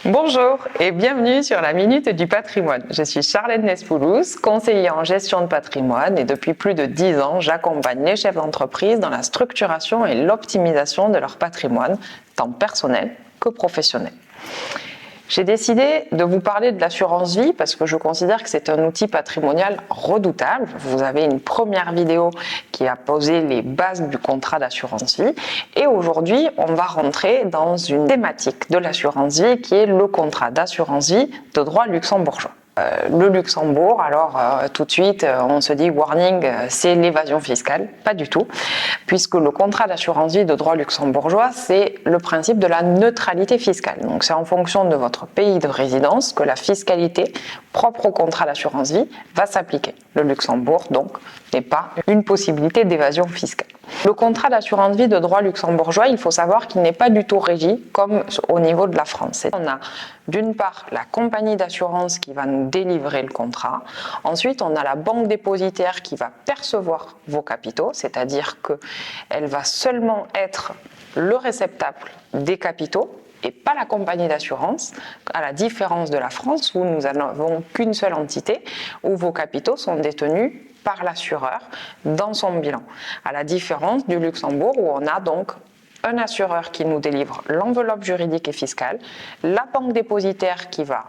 Bonjour et bienvenue sur la Minute du Patrimoine. Je suis Charlène Nespoulouz, conseillère en gestion de patrimoine et depuis plus de 10 ans, j'accompagne les chefs d'entreprise dans la structuration et l'optimisation de leur patrimoine, tant personnel que professionnel. J'ai décidé de vous parler de l'assurance vie parce que je considère que c'est un outil patrimonial redoutable. Vous avez une première vidéo qui a posé les bases du contrat d'assurance vie et aujourd'hui on va rentrer dans une thématique de l'assurance vie qui est le contrat d'assurance vie de droit luxembourgeois. Le Luxembourg, alors tout de suite on se dit warning, c'est l'évasion fiscale, pas du tout, puisque le contrat d'assurance vie de droit luxembourgeois c'est le principe de la neutralité fiscale. Donc c'est en fonction de votre pays de résidence que la fiscalité propre au contrat d'assurance vie va s'appliquer. Le Luxembourg donc n'est pas une possibilité d'évasion fiscale. Le contrat d'assurance vie de droit luxembourgeois, il faut savoir qu'il n'est pas du tout régi comme au niveau de la France. On a d'une part la compagnie d'assurance qui va nous délivrer le contrat. Ensuite, on a la banque dépositaire qui va percevoir vos capitaux, c'est-à-dire qu'elle va seulement être le réceptacle des capitaux et pas la compagnie d'assurance, à la différence de la France où nous n'avons qu'une seule entité, où vos capitaux sont détenus par l'assureur dans son bilan. À la différence du Luxembourg où on a donc un assureur qui nous délivre l'enveloppe juridique et fiscale, la banque dépositaire qui va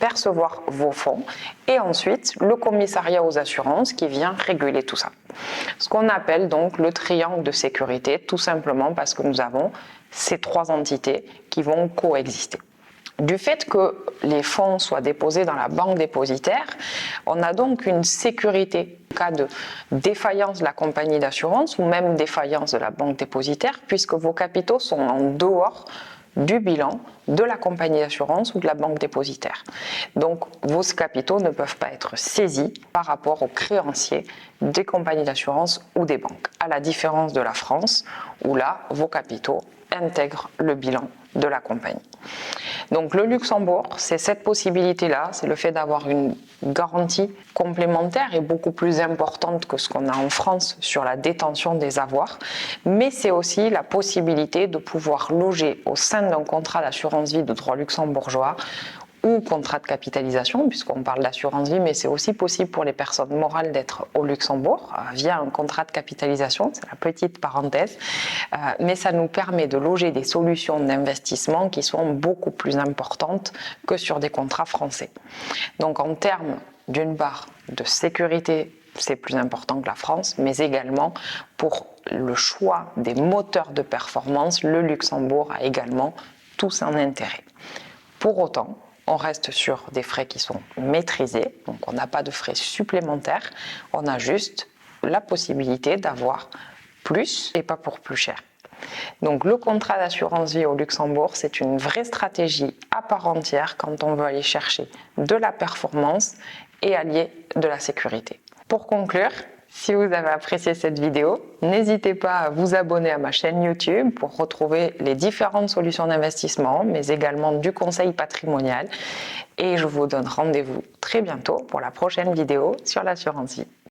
percevoir vos fonds et ensuite le commissariat aux assurances qui vient réguler tout ça. Ce qu'on appelle donc le triangle de sécurité, tout simplement parce que nous avons ces trois entités qui vont coexister. Du fait que les fonds soient déposés dans la banque dépositaire, on a donc une sécurité en cas de défaillance de la compagnie d'assurance ou même défaillance de la banque dépositaire, puisque vos capitaux sont en dehors du bilan de la compagnie d'assurance ou de la banque dépositaire. Donc vos capitaux ne peuvent pas être saisis par rapport aux créanciers des compagnies d'assurance ou des banques, à la différence de la France où là, vos capitaux intègrent le bilan de la compagnie. Donc le Luxembourg, c'est cette possibilité-là, c'est le fait d'avoir une garantie complémentaire et beaucoup plus importante que ce qu'on a en France sur la détention des avoirs, mais c'est aussi la possibilité de pouvoir loger au sein d'un contrat d'assurance vie de droit luxembourgeois ou contrat de capitalisation, puisqu'on parle d'assurance vie, mais c'est aussi possible pour les personnes morales d'être au Luxembourg via un contrat de capitalisation, c'est la petite parenthèse, mais ça nous permet de loger des solutions d'investissement qui sont beaucoup plus importantes que sur des contrats français. Donc en termes d'une part de sécurité, c'est plus important que la France, mais également pour le choix des moteurs de performance, le Luxembourg a également tout son intérêt. Pour autant, on reste sur des frais qui sont maîtrisés, donc on n'a pas de frais supplémentaires, on a juste la possibilité d'avoir plus et pas pour plus cher. Donc le contrat d'assurance vie au Luxembourg, c'est une vraie stratégie à part entière quand on veut aller chercher de la performance et allier de la sécurité. Pour conclure, si vous avez apprécié cette vidéo, n'hésitez pas à vous abonner à ma chaîne YouTube pour retrouver les différentes solutions d'investissement, mais également du conseil patrimonial. Et je vous donne rendez-vous très bientôt pour la prochaine vidéo sur l'assurance vie.